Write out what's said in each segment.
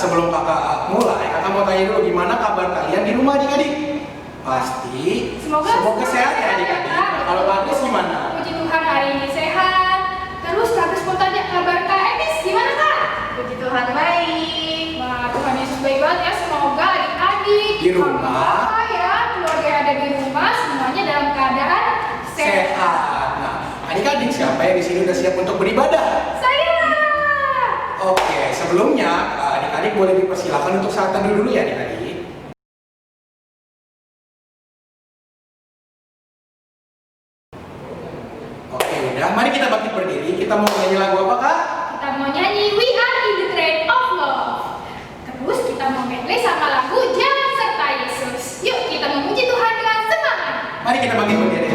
sebelum kakak mulai, kakak mau tanya dulu gimana kabar kalian di rumah adik-adik? Pasti semoga sehat ya adik-adik. Nah, kalau Kak Agnes gimana? Puji Tuhan hari ini sehat. Terus Kak Agnes mau tanya kabar Kak Agnes gimana Kak? Puji Tuhan baik. Wah, Tuhan Yesus baik banget ya. Semoga adik-adik Di rumah ya, keluarga yang ada di rumah semuanya dalam keadaan sehat. Nah, adik-adik siapa yang di sini udah siap untuk beribadah? Saya. Oke, sebelumnya adik-adik boleh dipersilakan untuk saat teduh dulu ya adik-adik. Oke, udah. Mari kita bangkit berdiri. Kita mau nyanyi lagu apa, Kak? Kita mau nyanyi We Are in the Train of Love. Terus kita mau medley sama lagu Jangan Serta Yesus. Yuk kita memuji Tuhan dengan semangat. Mari kita bangkit berdiri.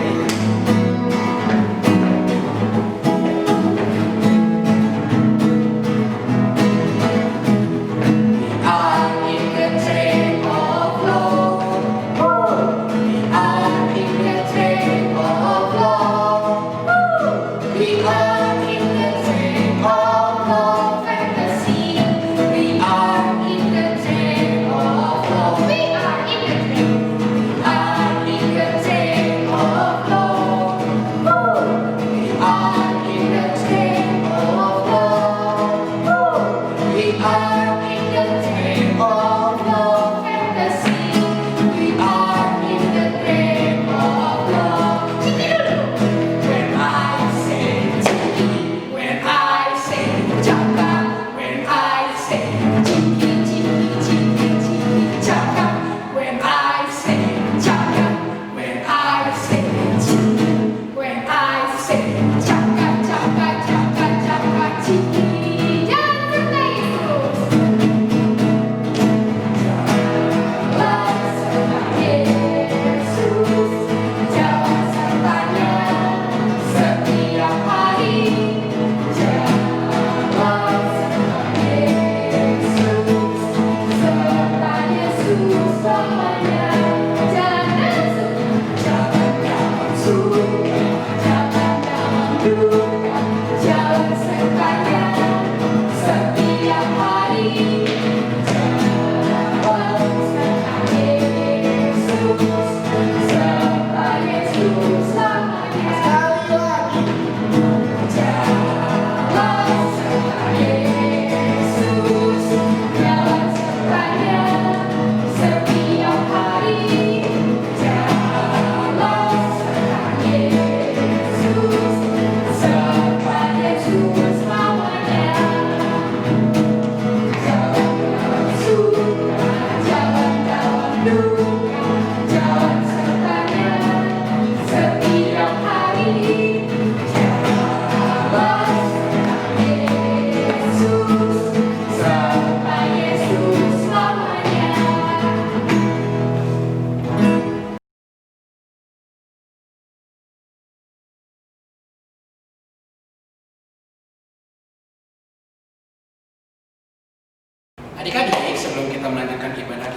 Adik-adik, sebelum kita melanjutkan ibadah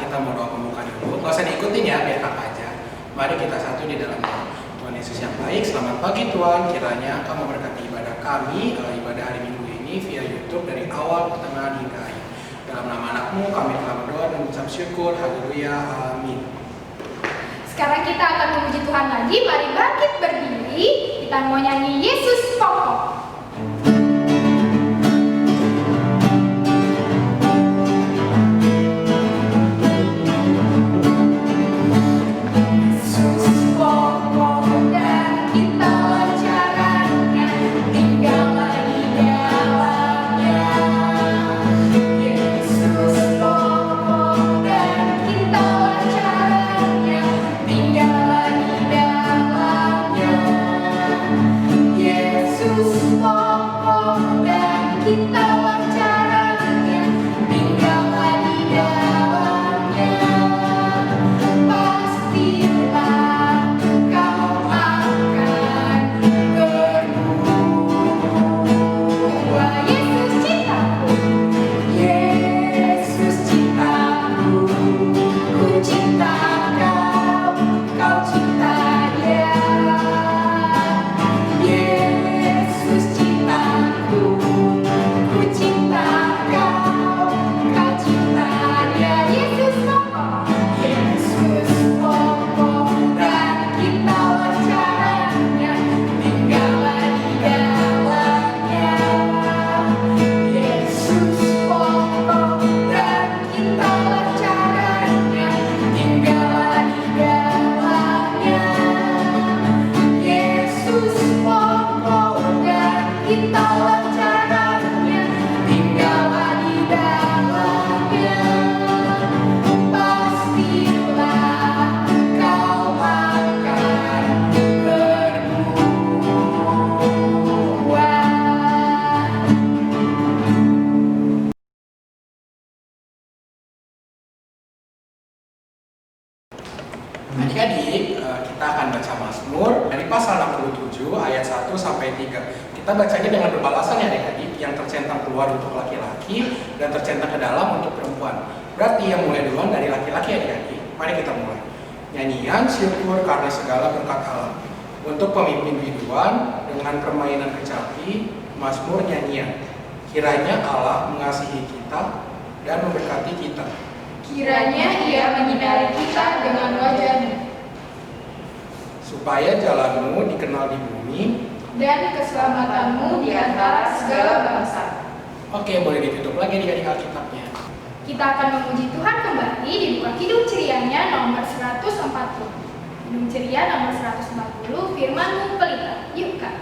kita mau doa pembuka dulu. Nggak usah diikutin ya, biar kakak aja. Mari kita satu di dalam doa. Tuhan Yesus yang baik, selamat pagi Tuhan. Kiranya Engkau memberkati ibadah kami, ibadah hari Minggu ini via YouTube dari awal, pertengahan hingga akhir. Dalam nama Anakmu kami telah berdoa dan mengucap syukur. Haleluya, amin. Sekarang kita akan memuji Tuhan lagi. Mari bangkit berdiri. Kita mau nyanyi Yesus Pokok. Yesus Adik-adik, kita akan baca Mazmur dari pasal 67 ayat 1 sampai 3. Kita bacanya dengan berbalasan ya adik-adik, yang tercentang keluar untuk laki-laki dan tercentang ke dalam untuk perempuan. Berarti yang mulai duluan dari laki-laki adik-adik. Mari kita mulai. Nyanyian syukur karena segala berkat Allah. Untuk pemimpin biduan dengan permainan kecapi, Mazmur nyanyian. Kiranya Allah mengasihi kita dan memberkati kita. Kiranya Ia menyinari kita dengan wajah-Nya, Supaya jalanmu dikenal di bumi. dan keselamatanmu di antara segala bangsa. Oke, boleh ditutup lagi di Alkitabnya. Kita akan memuji Tuhan kembali di buku Kidung Cerianya nomor 140. Kidung Ceria nomor 140, Firman-Mu Pelita. Yuk Kak.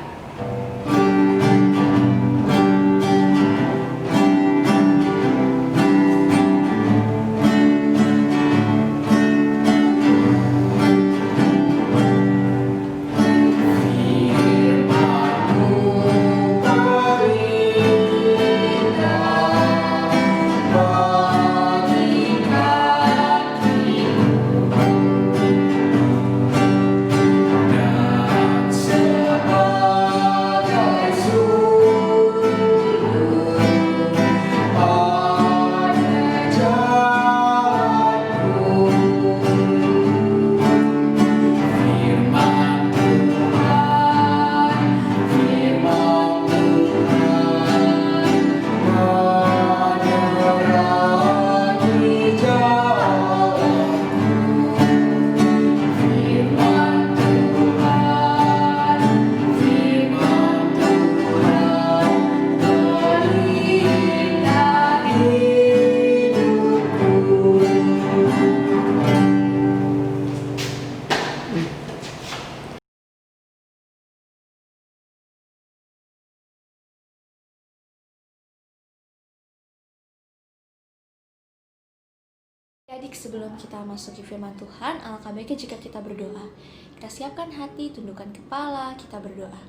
Adik, sebelum kita masuki firman Tuhan, alangkah baiknya jika kita berdoa. Kita siapkan hati, tundukkan kepala, kita berdoa.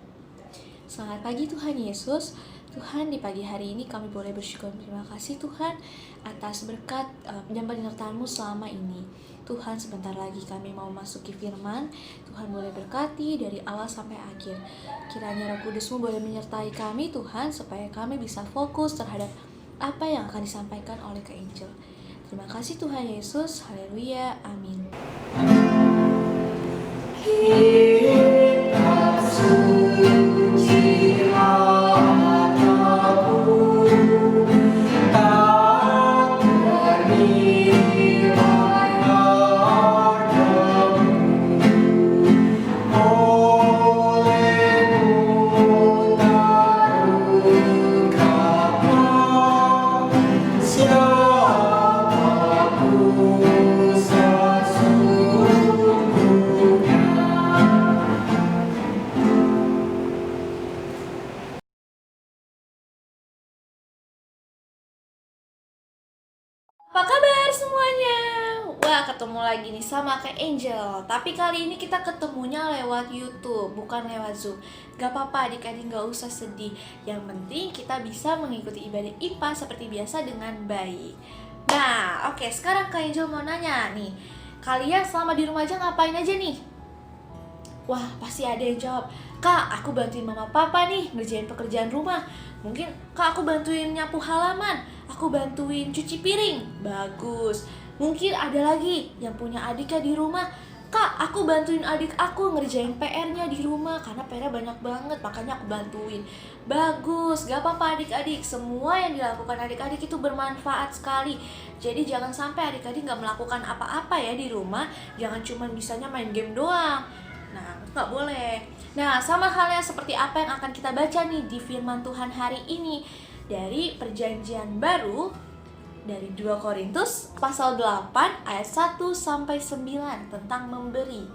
Selamat pagi Tuhan Yesus. Tuhan, di pagi hari ini kami boleh bersyukur. Terima kasih Tuhan atas berkat dan penyertaan-Mu selama ini. Tuhan, sebentar lagi kami mau masuki firman. Tuhan boleh berkati dari awal sampai akhir. Kiranya Roh Kudus-Mu boleh menyertai kami Tuhan, supaya kami bisa fokus terhadap apa yang akan disampaikan oleh Kak Angel. Terima kasih Tuhan Yesus. Haleluya. Amin. Kitab suci hatiku tak ternilai padamu, olehmu tak ungkapkan Apa kabar semuanya? Wah, ketemu lagi nih sama Kak Angel. Tapi kali ini kita ketemunya lewat YouTube, bukan lewat Zoom. Gak apa-apa, adik-adik gak usah sedih. Yang penting kita bisa mengikuti ibadah IPA seperti biasa dengan baik. Nah, oke, sekarang Kak Angel mau nanya nih. Kalian selama di rumah aja ngapain aja nih? Wah, pasti ada yang jawab, Kak, aku bantuin mama papa nih ngerjain pekerjaan rumah. Mungkin, Kak, aku bantuin nyapu halaman. Aku bantuin cuci piring. Bagus. Mungkin ada lagi yang punya adiknya di rumah. Kak, aku bantuin adik aku ngerjain PR-nya di rumah. Karena PR-nya banyak banget, makanya aku bantuin. Bagus, gak apa-apa adik-adik. Semua yang dilakukan adik-adik itu bermanfaat sekali. Jadi jangan sampai adik-adik gak melakukan apa-apa ya di rumah. Jangan cuma bisanya main game doang. Nah, gak boleh. Nah, sama halnya seperti apa yang akan kita baca nih di firman Tuhan hari ini. Dari Perjanjian Baru, dari 2 Korintus pasal 8 ayat 1 sampai 9 tentang memberi.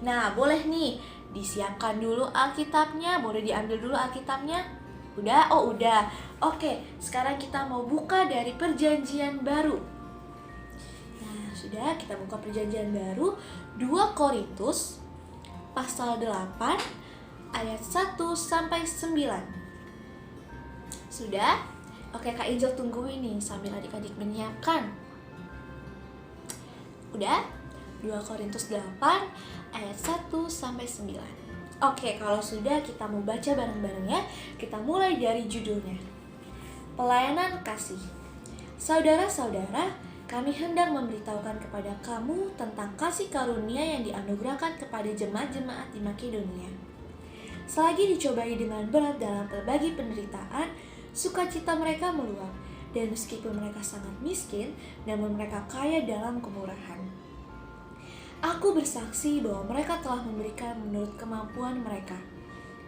Nah, boleh nih disiapkan dulu Alkitabnya, boleh diambil dulu Alkitabnya. Udah? Oh, udah. Oke, sekarang kita mau buka dari Perjanjian Baru. Nah, sudah, kita buka Perjanjian Baru 2 Korintus pasal 8 ayat 1 sampai 9. Sudah? Oke, Kak Angel tungguin nih sambil adik-adik menyiapkan. Udah? 2 Korintus 8 ayat 1-9. Oke, kalau sudah kita mau baca bareng-bareng ya. Kita mulai dari judulnya. Pelayanan kasih. Saudara-saudara, kami hendak memberitahukan kepada kamu tentang kasih karunia yang dianugerahkan kepada jemaat-jemaat di Makedonia. Selagi dicobai dengan berat dalam berbagai penderitaan, sukacita mereka meluap, dan meskipun mereka sangat miskin, namun mereka kaya dalam kemurahan. Aku bersaksi bahwa mereka telah memberikan menurut kemampuan mereka,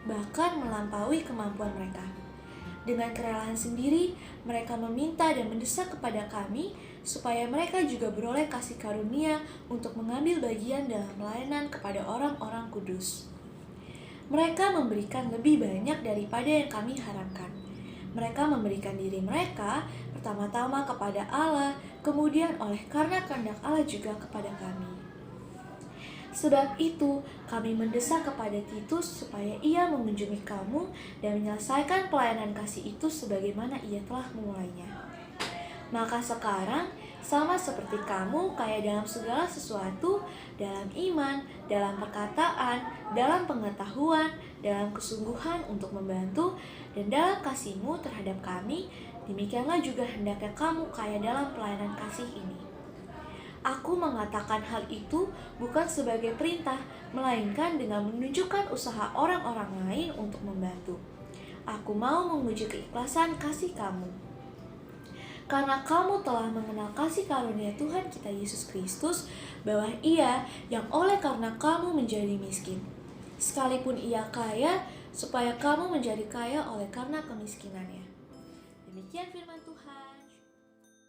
bahkan melampaui kemampuan mereka. Dengan kerelaan sendiri, mereka meminta dan mendesak kepada kami supaya mereka juga beroleh kasih karunia untuk mengambil bagian dalam pelayanan kepada orang-orang kudus. Mereka memberikan lebih banyak daripada yang kami harapkan. Mereka memberikan diri mereka pertama-tama kepada Allah, kemudian oleh karena kehendak Allah juga kepada kami. Sebab itu, kami mendesak kepada Titus supaya ia mengunjungi kamu dan menyelesaikan pelayanan kasih itu sebagaimana ia telah memulainya. Maka sekarang, sama seperti kamu kaya dalam segala sesuatu, dalam iman, dalam perkataan, dalam pengetahuan, dalam kesungguhan untuk membantu, dan dalam kasihmu terhadap kami, demikianlah juga hendaknya kamu kaya dalam pelayanan kasih ini. Aku mengatakan hal itu bukan sebagai perintah, melainkan dengan menunjukkan usaha orang-orang lain untuk membantu. Aku mau menguji keikhlasan kasih kamu. Karena kamu telah mengenal kasih karunia Tuhan kita Yesus Kristus, bahwa Ia yang oleh karena kamu menjadi miskin, sekalipun Ia kaya, supaya kamu menjadi kaya oleh karena kemiskinannya. Demikian firman Tuhan.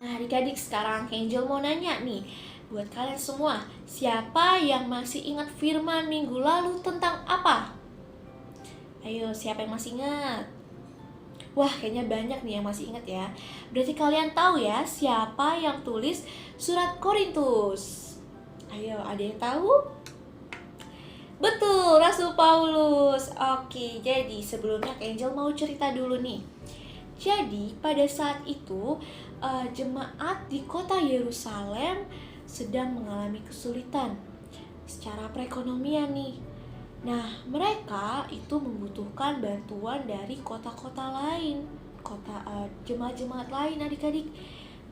Nah, adik-adik, sekarang Angel mau nanya nih, buat kalian semua, siapa yang masih ingat firman minggu lalu tentang apa? Ayo, siapa yang masih ingat? Wah, kayaknya banyak nih yang masih ingat ya. Berarti kalian tahu ya siapa yang tulis surat Korintus? Ayo, ada yang tahu? Betul, Rasul Paulus. Oke, jadi sebelumnya Angel mau cerita dulu nih. Jadi pada saat itu jemaat di kota Yerusalem sedang mengalami kesulitan secara perekonomian nih. Nah, mereka itu membutuhkan bantuan dari kota-kota lain, jemaat-jemaat lain adik-adik.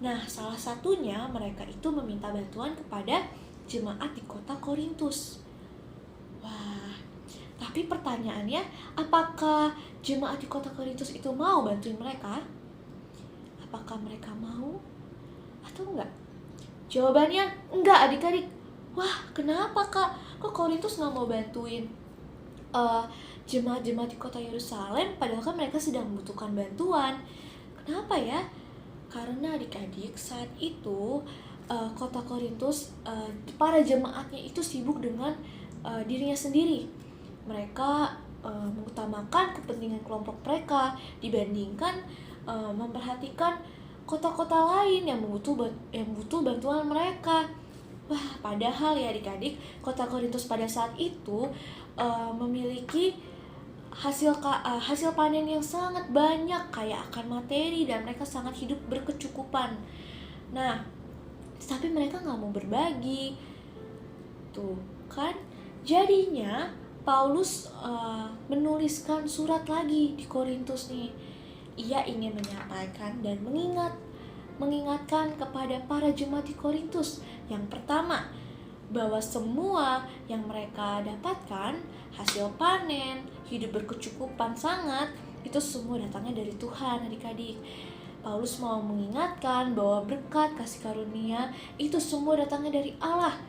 Nah, salah satunya mereka itu meminta bantuan kepada jemaat di kota Korintus. Wah, tapi pertanyaannya, apakah jemaat di kota Korintus itu mau bantuin mereka? Apakah mereka mau atau enggak? Jawabannya enggak adik-adik. Wah, kenapa kak? Kok Korintus nggak mau bantuin jemaat-jemaat di kota Yerusalem, padahal kan mereka sedang membutuhkan bantuan? Kenapa ya? Karena adik-adik saat itu kota Korintus, para jemaatnya itu sibuk dengan dirinya sendiri. Mereka mengutamakan kepentingan kelompok mereka dibandingkan memperhatikan kota-kota lain yang butuh bantuan mereka. Wah, padahal ya adik-adik, kota Korintus pada saat itu memiliki hasil panen yang sangat banyak, kaya akan materi, dan mereka sangat hidup berkecukupan. Nah, tapi mereka nggak mau berbagi, tuh kan? Jadinya Paulus menuliskan surat lagi di Korintus nih. Ia ingin menyampaikan dan mengingatkan kepada para jemaat di Korintus. Yang pertama, bahwa semua yang mereka dapatkan, hasil panen, hidup berkecukupan sangat, itu semua datangnya dari Tuhan adik-adik. Paulus mau mengingatkan bahwa berkat kasih karunia itu semua datangnya dari Allah.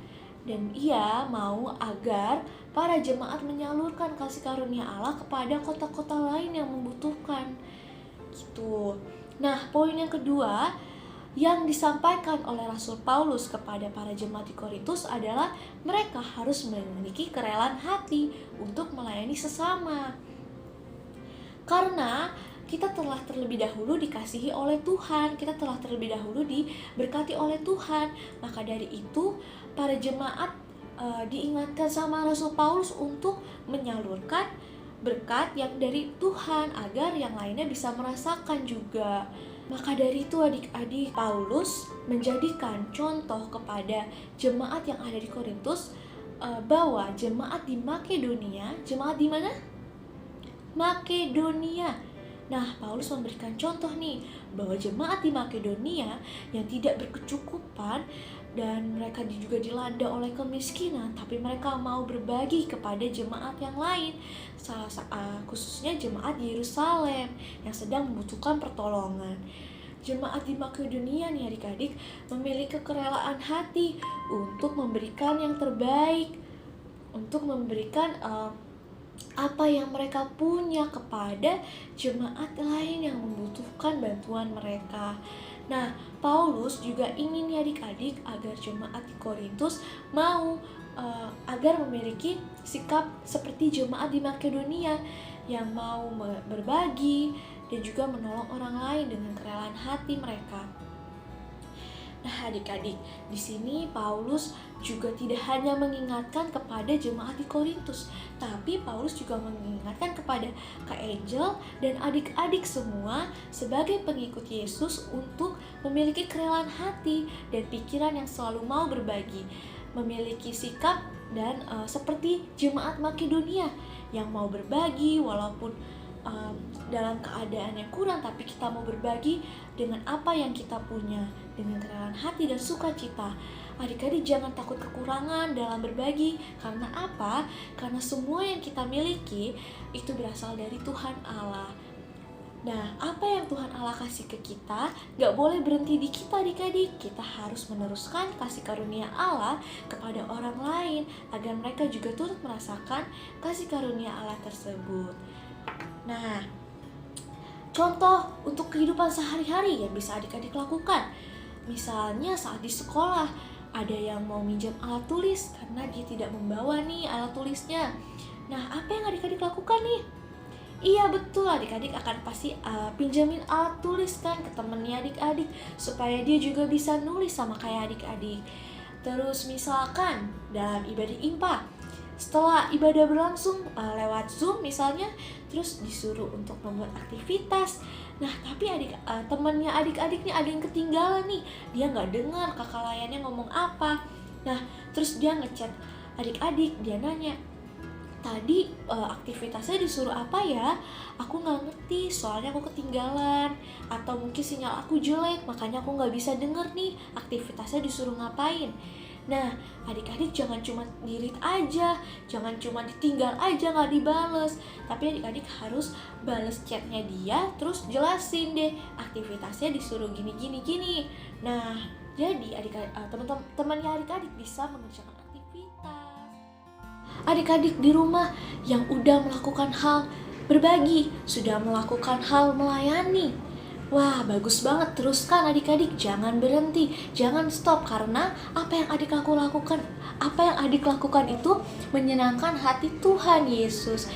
Dan ia mau agar para jemaat menyalurkan kasih karunia Allah kepada kota-kota lain yang membutuhkan. Gitu. Nah, poin yang kedua yang disampaikan oleh Rasul Paulus kepada para jemaat di Korintus adalah mereka harus memiliki kerelaan hati untuk melayani sesama. Karena kita telah terlebih dahulu dikasihi oleh Tuhan, kita telah terlebih dahulu diberkati oleh Tuhan. Maka dari itu, para jemaat diingatkan sama Rasul Paulus untuk menyalurkan berkat yang dari Tuhan agar yang lainnya bisa merasakan juga. Maka dari itu adik-adik, Paulus menjadikan contoh kepada jemaat yang ada di Korintus bahwa jemaat di Makedonia, jemaat di mana? Makedonia. Nah, Paulus memberikan contoh nih bahwa jemaat di Makedonia yang tidak berkecukupan dan mereka juga dilanda oleh kemiskinan, tapi mereka mau berbagi kepada jemaat yang lain, khususnya jemaat di Yerusalem yang sedang membutuhkan pertolongan. Jemaat di Makedonia nih adik-adik memiliki kerelaan hati untuk memberikan yang terbaik, untuk memberikan apa yang mereka punya kepada jemaat lain yang membutuhkan bantuan mereka. Nah, Paulus juga ingin ya adik-adik agar jemaat di Korintus mau agar memiliki sikap seperti jemaat di Makedonia yang mau berbagi dan juga menolong orang lain dengan kerelaan hati mereka. Nah, adik-adik, di sini Paulus juga tidak hanya mengingatkan kepada jemaat di Korintus, tapi Paulus juga mengingatkan kepada Kak Angel dan adik-adik semua sebagai pengikut Yesus untuk memiliki kerelaan hati dan pikiran yang selalu mau berbagi, memiliki sikap dan seperti jemaat Makedonia yang mau berbagi walaupun dalam keadaan yang kurang, tapi kita mau berbagi dengan apa yang kita punya, dengan kerelaan hati dan sukacita. Adik-adik jangan takut kekurangan dalam berbagi. Karena apa? Karena semua yang kita miliki itu berasal dari Tuhan Allah. Nah, apa yang Tuhan Allah kasih ke kita gak boleh berhenti di kita adik-adik. Kita harus meneruskan kasih karunia Allah kepada orang lain agar mereka juga turut merasakan kasih karunia Allah tersebut. Nah, contoh untuk kehidupan sehari-hari yang bisa adik-adik lakukan. Misalnya saat di sekolah, ada yang mau minjam alat tulis karena dia tidak membawa nih alat tulisnya. Nah, apa yang adik-adik lakukan nih? Iya betul, adik-adik akan pasti pinjamin alat tulis kan ke temennya adik-adik supaya dia juga bisa nulis sama kayak adik-adik. Terus misalkan dalam ibadah IMPA, setelah ibadah berlangsung lewat Zoom misalnya, terus disuruh untuk membuat aktivitas. Nah, tapi temannya adik-adik nih ada yang ketinggalan nih. Dia nggak dengar kakak layannya ngomong apa. Nah, terus dia ngechat adik-adik, dia nanya, tadi aktivitasnya disuruh apa ya? Aku nggak ngerti, soalnya aku ketinggalan. Atau mungkin sinyal aku jelek, makanya aku nggak bisa denger nih aktivitasnya disuruh ngapain. Nah, adik-adik jangan cuma ngirit aja, jangan cuma ditinggal aja nggak dibales, tapi adik-adik harus bales chatnya dia, terus jelasin deh aktivitasnya disuruh gini. Nah, jadi teman-temannya adik-adik bisa mengerjakan aktivitas. Adik-adik di rumah yang udah melakukan hal berbagi, sudah melakukan hal melayani, wah, bagus banget, teruskan adik-adik, jangan berhenti, jangan stop, karena apa yang adik lakukan itu menyenangkan hati Tuhan Yesus.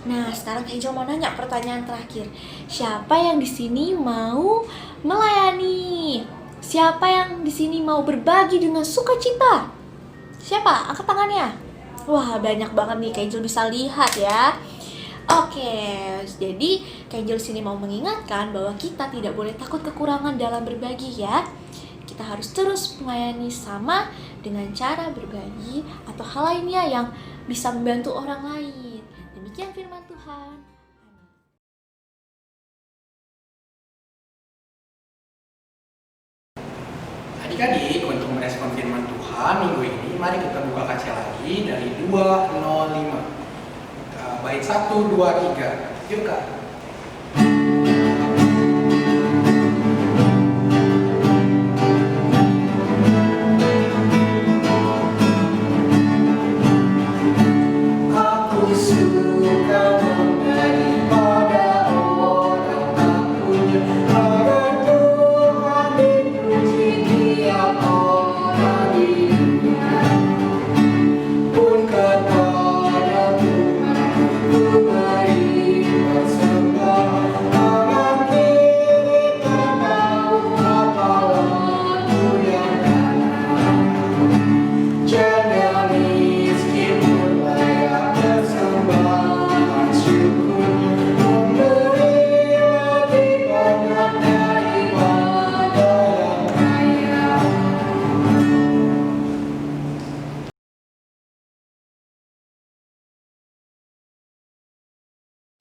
Nah, sekarang Angel mau nanya pertanyaan terakhir. Siapa yang di sini mau melayani? Siapa yang di sini mau berbagi dengan sukacita? Siapa? Angkat tangannya. Wah, banyak banget nih, Angel bisa lihat ya. Oke, jadi Angel sini mau mengingatkan bahwa kita tidak boleh takut kekurangan dalam berbagi ya. Kita harus terus melayani sama dengan cara berbagi atau hal lainnya yang bisa membantu orang lain. Demikian firman Tuhan. Adik-adik, untuk merespon firman Tuhan minggu ini, mari kita buka kaca lagi dari 205. Bait 1, 2, 3. Yuk Kak. Aku suka memberi pada orang tak punya, agar Tuhan dipuji tiap orang di dunia. Pun kepadamu ku berikan semua.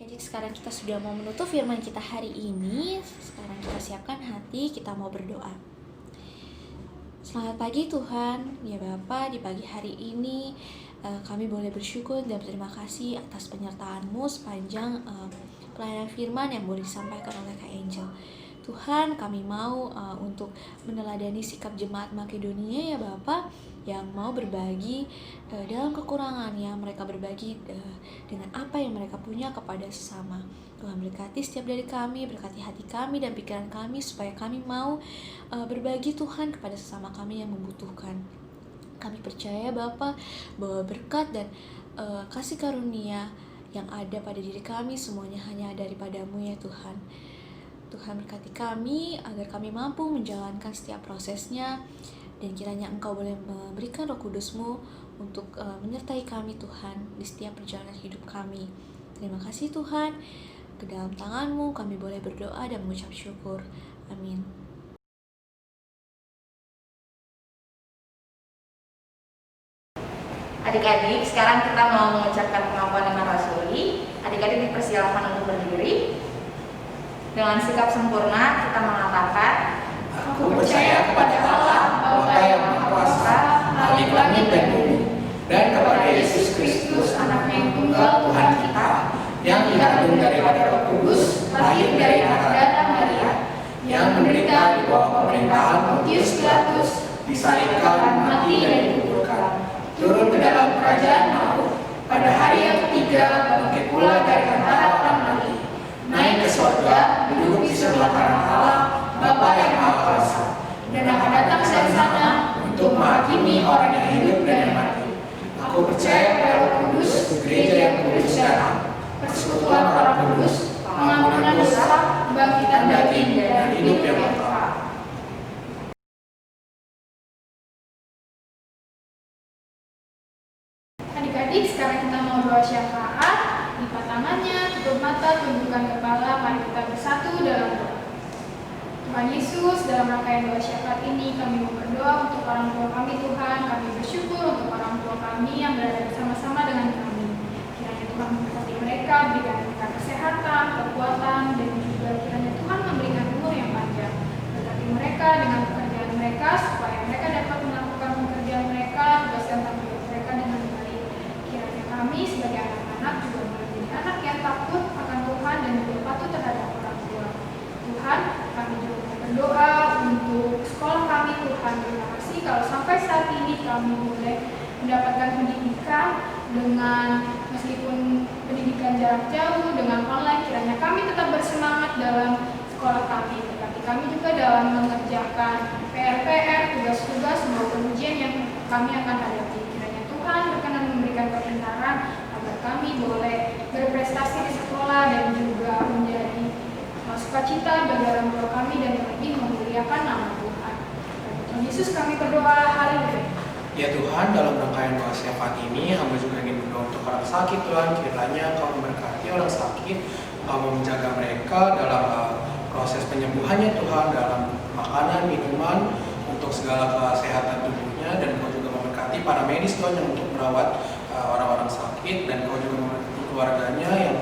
Jadi sekarang kita sudah mau menutup firman kita hari ini. Sekarang kita siapkan hati, kita mau berdoa. Selamat pagi Tuhan, ya Bapa, di pagi hari ini kami boleh bersyukur dan berterima kasih atas penyertaan-Mu sepanjang pelayanan firman yang boleh disampaikan oleh Kak Angel. Tuhan, kami mau untuk meneladani sikap jemaat Makedonia ya Bapa, yang mau berbagi dalam kekurangannya, mereka berbagi dengan apa yang mereka punya kepada sesama. Tuhan berkati setiap dari kami, berkati hati kami dan pikiran kami supaya kami mau berbagi Tuhan kepada sesama kami yang membutuhkan. Kami percaya Bapa bahwa berkat dan kasih karunia yang ada pada diri kami semuanya hanya daripada-Mu ya Tuhan. Tuhan berkati kami agar kami mampu menjalankan setiap prosesnya, dan kiranya Engkau boleh memberikan Roh Kudus-Mu untuk menyertai kami Tuhan di setiap perjalanan hidup kami. Terima kasih Tuhan, ke dalam tangan-Mu kami boleh berdoa dan mengucap syukur. Amin. Adik-adik, sekarang kita mau mengucapkan pengakuan iman rasuli. Adik-adik dipersilakan untuk berdiri. Dengan sikap sempurna kita mengatakan, Aku percaya kepada Allah, Bapa yang Maha Kuasa, Khalik langit dan bumi, dan kepada Yesus Kristus, Anaknya yang tunggal Tuhan kita, yang dikandung daripada Roh Kudus, lahir dari Dada Maria, yang menderita di bawah pemerintahan Pontius Pilatus, disalibkan, mati dan dikuburkan, turun ke dalam kerajaan maut, pada hari yang ketiga bangkit pula dari antara orang mati, naik ke surga, duduk di sebelah kanan Allah, Bapa yang Maha Kuasa, dan akan datang dari sana untuk menghakimi orang yang hidup dan yang mati. Aku percaya pada Roh Kudus, gereja yang kudus dan am, persekutuan orang kudus, pengampunan dosa, kebangkitan daging, dan hidup yang kekal. Adik-adik, sekarang kita mau doa syafaat. Lipat tangannya, tutup mata, tundukkan kepala, mari kita bersatu dalam doa. Tuhan Yesus, dalam rangkaian doa syafaat ini kami mau berdoa untuk orang tua kami Tuhan. Kami bersyukur untuk orang tua kami yang berada bersama-sama dengan kami. Kiranya Tuhan memberkati mereka, berikan mereka kesehatan, kekuatan, dan juga kiranya Tuhan memberikan umur yang panjang. Berkati mereka dengan pekerjaan mereka, supaya mereka dapat melakukan pekerjaan mereka, tugas dan tanggung jawab mereka dengan baik. Kiranya kami sebagai anak-anak juga menjadi anak yang takut akan Tuhan dan juga patuh terhadap orang tua. Tuhan, kami juga berdoa untuk sekolah kami Tuhan. Terima kasih kalau sampai saat ini kami boleh mendapatkan pendidikan dengan meskipun pendidikan jarak jauh dengan online, kiranya kami tetap bersemangat dalam sekolah kami. Tetapi kami juga dalam mengerjakan PR-PR, tugas-tugas maupun ujian yang kami akan hadapi. Kiranya Tuhan berkenan memberikan kepintaran agar kami boleh berprestasi di sekolah dan juga menjadi sukacita bagi orang tua kami dan lebih memuliakan nama Tuhan. Tuhan Yesus kami berdoa, haleluya. Ya Tuhan, dalam rangkaian doa syafaat ini, hamba juga ingin berdoa untuk orang sakit Tuhan. Kiranya Kau memberkati orang sakit, Kau menjaga mereka dalam proses penyembuhannya Tuhan, dalam makanan, minuman, untuk segala kesehatan tubuhnya, dan Kau juga memberkati para medis Tuhan yang untuk merawat orang-orang sakit, dan Kau juga memberkati keluarganya yang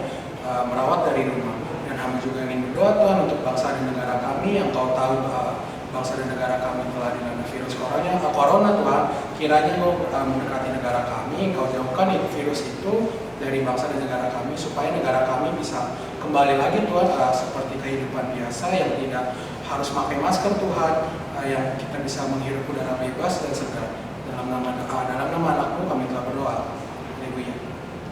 merawat dari rumah. Dan hamba juga ingin berdoa Tuhan untuk bangsa dan negara kami yang Kau tahu bangsa dan negara kami telah dilanda virus corona Tuhan. Kiranya Kau memberkati negara kami, Kau jauhkan virus itu dari bangsa dan negara kami, supaya negara kami bisa kembali lagi Tuhan seperti kehidupan biasa yang tidak harus pakai masker Tuhan, yang kita bisa menghirup udara bebas dan segar. Dalam nama Anakmu kami telah berdoa. Haleluya.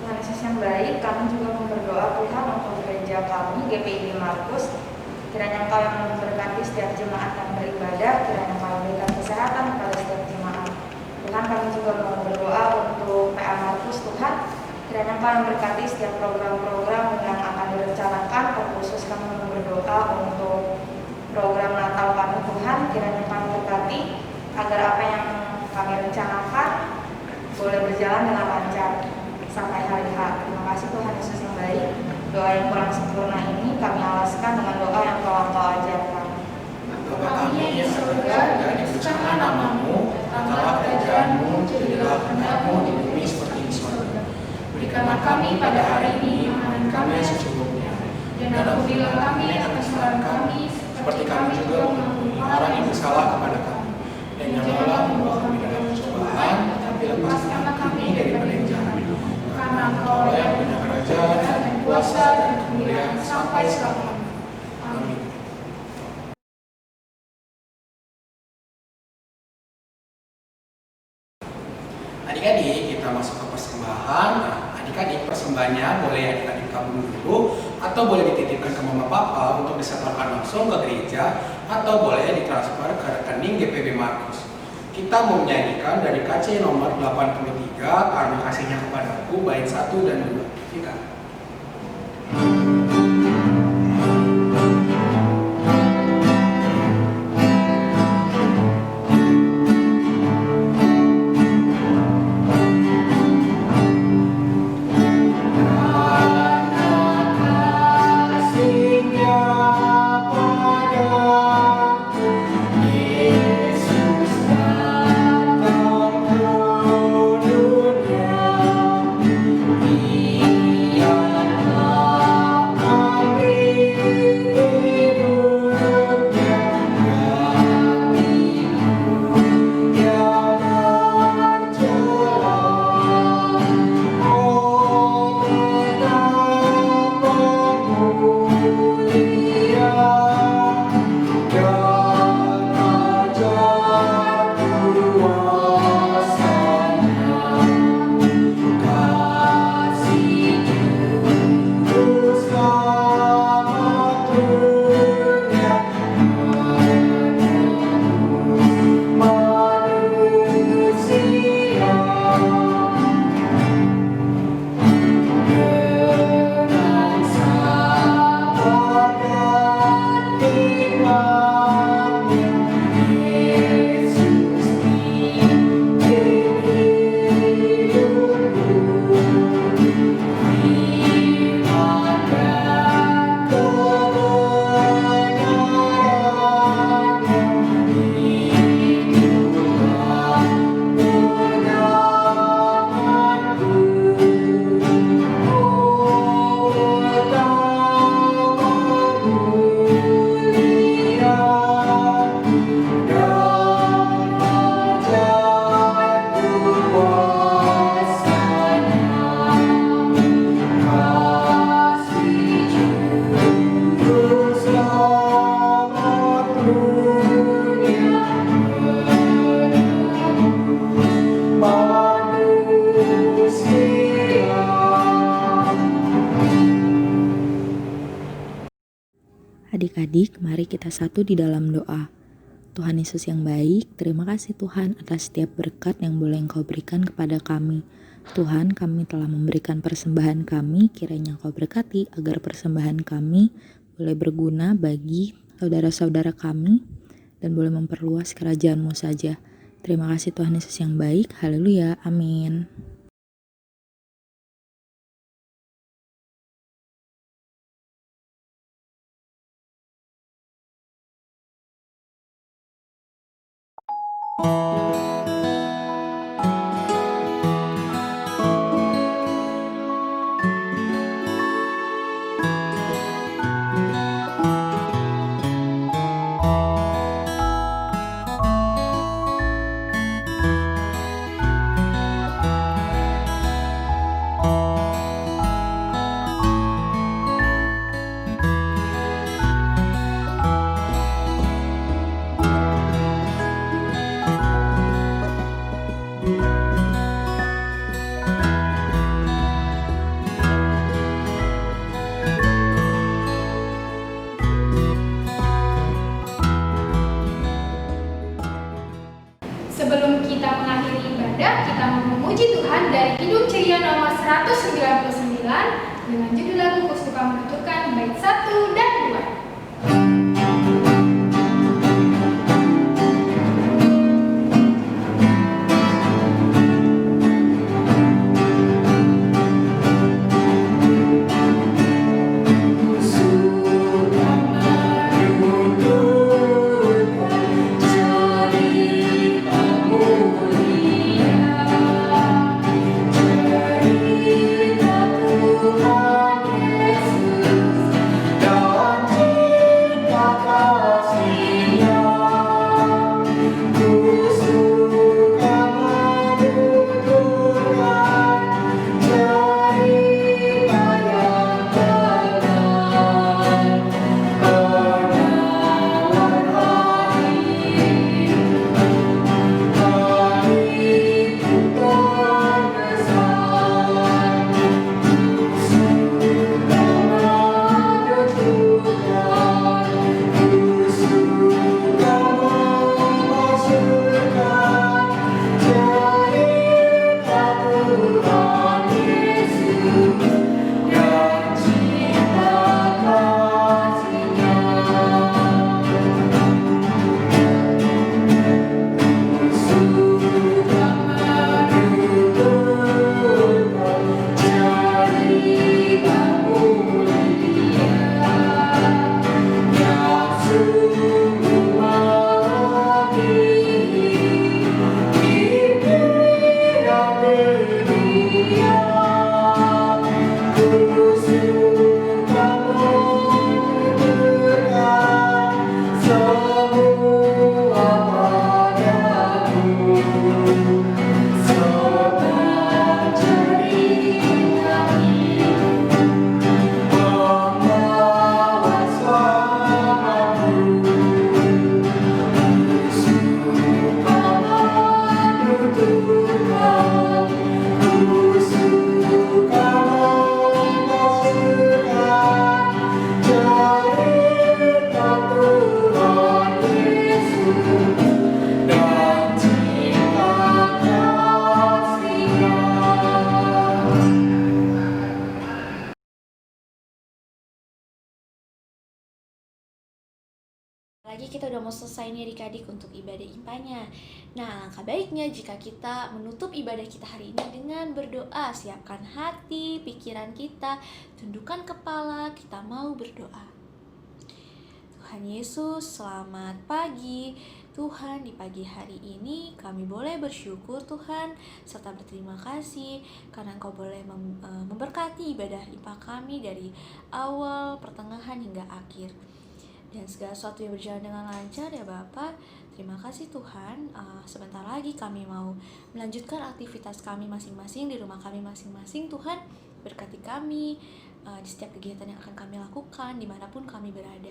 Tuhan Yesus yang baik, kami juga berdoa Tuhan untuk gereja kami, GPID Markus. Kiranya Engkau yang memberkati setiap jemaat yang beribadah, kiranya Engkau memberikan kesehatan kepada setiap jemaat. Tuhan, kami juga mau berdoa untuk PA Markus Tuhan. Kiranya Engkau yang memberkati setiap program-program yang akan direncanakan, terkhusus kami mau berdoa untuk program Natal kami Tuhan. Kiranya Engkau memberkati agar apa yang kami rencanakan boleh berjalan dengan lancar sampai hari H. Terima kasih Tuhan Yesus yang baik. Doa yang kurang sempurna ini kami alaskan dengan doa yang telah Engkau ajarkan. Bapa kami yang ada di surga, dikuduskanlah nama-Mu, datanglah kerajaan-Mu, jadilah kehendak-Mu di bumi seperti di surga. Berikanlah kami pada hari ini makanan kami yang secukupnya, Dan ampunilah kami atas kesalahan kami, seperti kami juga mengampuni orang yang bersalah kepada kami. Dan janganlah membawa kami dalam pencobaan, tapi lepaskanlah kami daripada yang jahat. Karena Engkau yang punya kerajaan dan kuasa dan kemuliaan sampai selama-lamanya. Amin. Adik-adik, kita masuk ke persembahan. Nah, adik-adik, persembahannya boleh adik-adik tabung dulu, atau boleh dititipkan ke mama papa untuk disetorkan langsung ke gereja, atau boleh ditransfer ke rekening GPB Markus. Kita mau menyanyikan dari KC nomor 83, Karena Kasihnya Kepadaku, bait 1 dan 2. Silakan. Adik-adik, mari kita satu di dalam doa. Tuhan Yesus yang baik, terima kasih Tuhan atas setiap berkat yang boleh Engkau berikan kepada kami. Tuhan, kami telah memberikan persembahan kami, kiranya Engkau berkati agar persembahan kami boleh berguna bagi saudara-saudara kami dan boleh memperluas kerajaan-Mu saja. Terima kasih Tuhan Yesus yang baik, haleluya, amin. Sebelum kita mengakhiri ibadah, kita mau memuji Tuhan dari Kidung Ceria nomor 199 dengan judul lagu Kusuka Menuturkan bait 1 dan 2. Cerita Tuhan Yesus lagi kita udah mau selesai nih adik-adik untuk ibadah impanya. Nah, langkah baiknya jika kita menutup ibadah kita hari ini dengan berdoa. Siapkan hati, pikiran kita, tundukkan kepala, kita mau berdoa. Tuhan Yesus, selamat pagi. Tuhan, di pagi hari ini kami boleh bersyukur Tuhan, serta berterima kasih karena Engkau boleh memberkati ibadah IPA kami dari awal, pertengahan hingga akhir. Dan segala sesuatu yang berjalan dengan lancar ya Bapak. Terima kasih Tuhan. Sebentar lagi kami mau melanjutkan aktivitas kami masing-masing di rumah kami masing-masing. Tuhan, berkati kami di setiap kegiatan yang akan kami lakukan dimanapun kami berada.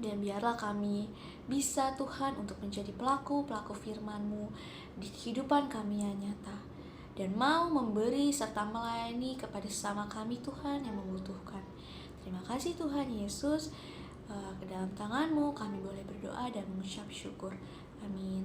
Dan biarlah kami bisa Tuhan untuk menjadi pelaku-pelaku firman-Mu di kehidupan kami yang nyata. Dan mau memberi serta melayani kepada sesama kami Tuhan yang membutuhkan. Terima kasih Tuhan Yesus. Ke dalam tangan-Mu kami boleh berdoa dan mengucap syukur. Amin.